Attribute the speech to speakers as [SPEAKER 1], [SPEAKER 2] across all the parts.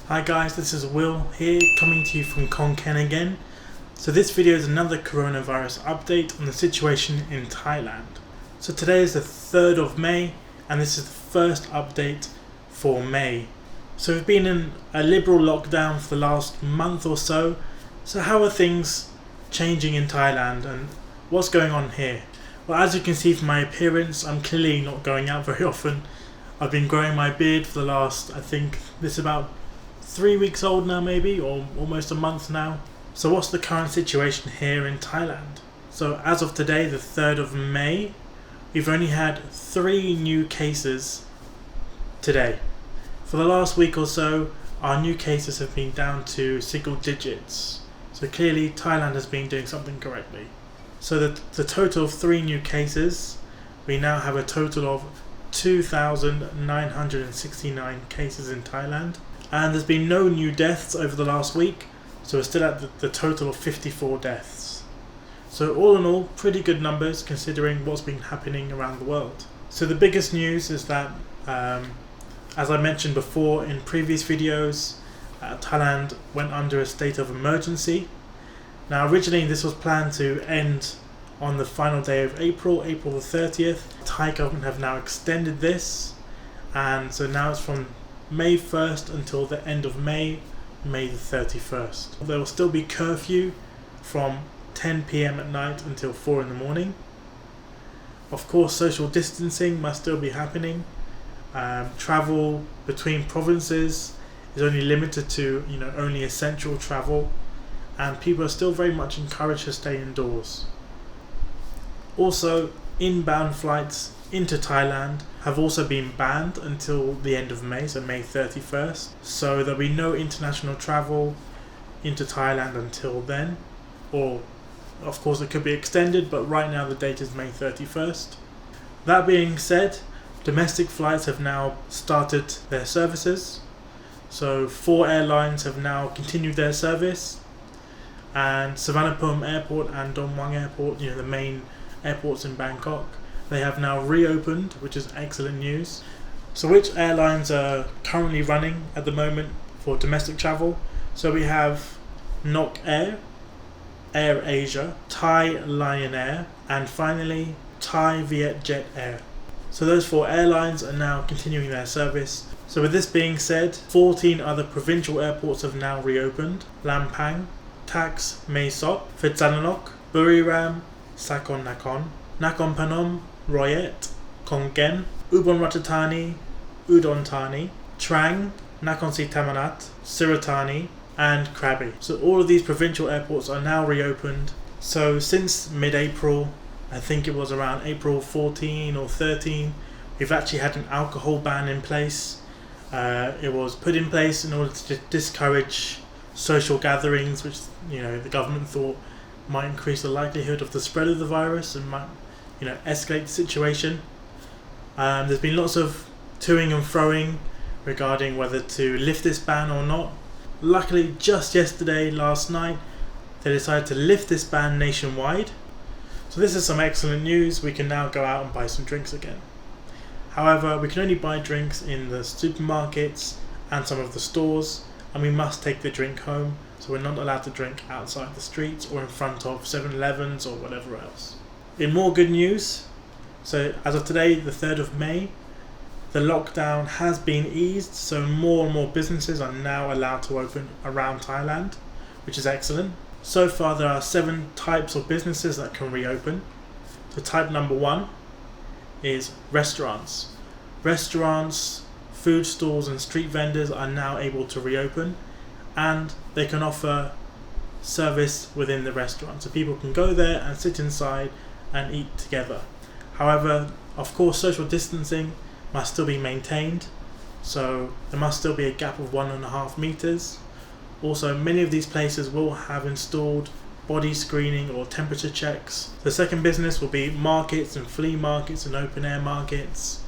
[SPEAKER 1] Hi guys, this is Will here, coming to you from Konkan again. So this video is another coronavirus update on the situation in Thailand. So today is the 3rd of May and this is the first update for May. So we've been in a liberal lockdown for the last month or so. So how are things changing in Thailand and what's going on here? Well, as you can see from my appearance, I'm clearly not going out very often. I've been growing my beard for the last, I think this is about 3 weeks old now maybe, or almost a month now. So what's the current situation here in Thailand? So as of today, the 3rd of May, we've only had 3 new cases today. For the last week or so, our new cases have been down to single digits. So clearly Thailand has been doing something correctly. So the total of 3 new cases, we now have a total of 2,969 cases in Thailand. And there's been no new deaths over the last week, so we're still at the total of 54 deaths. So all in all, pretty good numbers considering what's been happening around the world. So the biggest news is that, as I mentioned before in previous videos, Thailand went under a state of emergency. Now originally this was planned to end on the final day of April the 30th. The Thai government have now extended this, and so now it's from May 1st until the end of May the 31st. There will still be curfew from 10 PM at night until 4 in the morning. Of course, social distancing must still be happening. Travel between provinces is only limited to only essential travel, and people are still very much encouraged to stay indoors. Also, inbound flights into Thailand have also been banned until the end of May, so May 31st. So there'll be no international travel into Thailand until then, or of course it could be extended, but right now the date is May 31st. That being said, domestic flights have now started their services. So 4 airlines have now continued their service, and Suvarnabhumi Airport and Don Mueang Airport, the main airports in Bangkok, they have now reopened, which is excellent news. So which airlines are currently running at the moment for domestic travel? So we have Nok Air, Air Asia, Thai Lion Air, and finally Thai Vietjet Air. So those 4 airlines are now continuing their service. So with this being said, 14 other provincial airports have now reopened: Lampang, Tax Mae Sot, Phitsanulok, Buriram, Sakon Nakhon, Nakhon Phanom, Royet, Konkan, Ubon Ratchathani, Udon Thani, Trang, Nakhon Si Thammarat, Suratthani, and Krabi. So all of these provincial airports are now reopened. So since mid-April, I think it was around April 14 or 13, we've actually had an alcohol ban in place. It was put in place in order to discourage social gatherings, which the government thought might increase the likelihood of the spread of the virus and might escalate the situation. There's been lots of toing and froing regarding whether to lift this ban or not. Luckily, just last night, they decided to lift this ban nationwide. So this is some excellent news. We can now go out and buy some drinks again. However, we can only buy drinks in the supermarkets and some of the stores, and we must take the drink home. So we're not allowed to drink outside the streets or in front of 7-Elevens or whatever else. In more good news, so as of today, the 3rd of May, the lockdown has been eased, so more and more businesses are now allowed to open around Thailand, which is excellent. So far there are 7 types of businesses that can reopen. So type number 1 is restaurants. Restaurants, food stalls and street vendors are now able to reopen, and they can offer service within the restaurant. So people can go there and sit inside and eat together. However, of course, social distancing must still be maintained, so there must still be a gap of 1.5 meters. Also, many of these places will have installed body screening or temperature checks. The second business will be markets and flea markets and open air markets.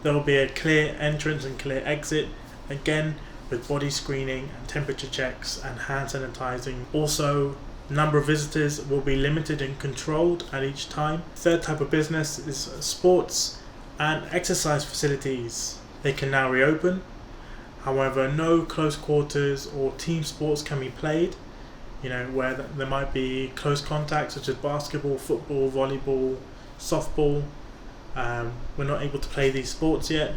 [SPEAKER 1] There will be a clear entrance and clear exit, again with body screening and temperature checks and hand sanitizing. Also, number of visitors will be limited and controlled at each time. Third type of business is sports and exercise facilities. They can now reopen. However, no close quarters or team sports can be played, where there might be close contact such as basketball, football, volleyball, softball. We're not able to play these sports yet.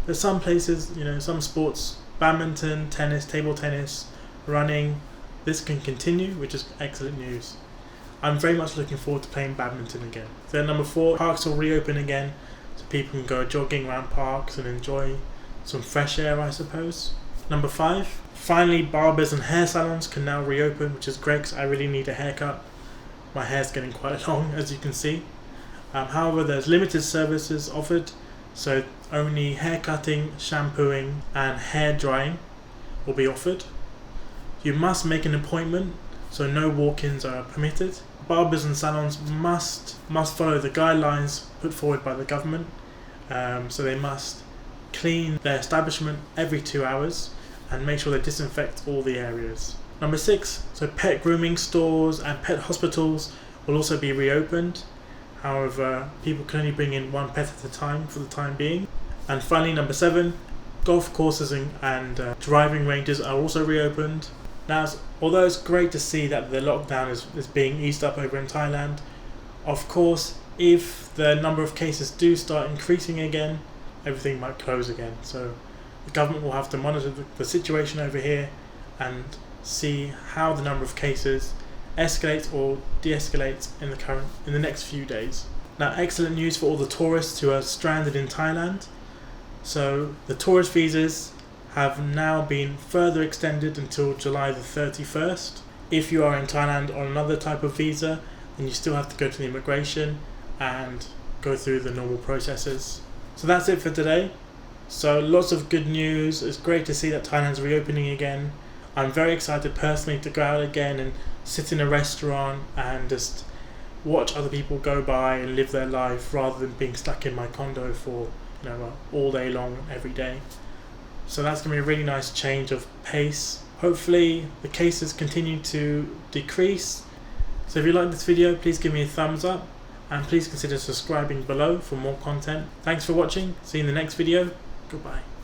[SPEAKER 1] There's some places, some sports, badminton, tennis, table tennis, running, this can continue, which is excellent news. I'm very much looking forward to playing badminton again. Then number 4, parks will reopen again, so people can go jogging around parks and enjoy some fresh air, I suppose. Number 5, finally barbers and hair salons can now reopen, which is great because I really need a haircut. My hair's getting quite long, as you can see. However, there's limited services offered, so only hair cutting, shampooing and hair drying will be offered. You must make an appointment, so no walk-ins are permitted. Barbers and salons must follow the guidelines put forward by the government, so they must clean their establishment every 2 hours and make sure they disinfect all the areas. Number 6, so pet grooming stores and pet hospitals will also be reopened. However, people can only bring in 1 pet at a time for the time being. And finally, number 7, golf courses and driving ranges are also reopened. Now, although it's great to see that the lockdown is being eased up over in Thailand, of course, if the number of cases do start increasing again, everything might close again. So the government will have to monitor the situation over here and see how the number of cases escalates or de-escalates in the next few days. Now, excellent news for all the tourists who are stranded in Thailand. So the tourist visas have now been further extended until July the 31st. If you are in Thailand on another type of visa, then you still have to go to the immigration and go through the normal processes. So that's it for today. So lots of good news. It's great to see that Thailand's reopening again. I'm very excited personally to go out again and sit in a restaurant and just watch other people go by and live their life rather than being stuck in my condo for all day long every day. So that's going to be a really nice change of pace. Hopefully the cases continue to decrease. So if you like this video, please give me a thumbs up and please consider subscribing below for more content. Thanks for watching. See you in the next video. Goodbye.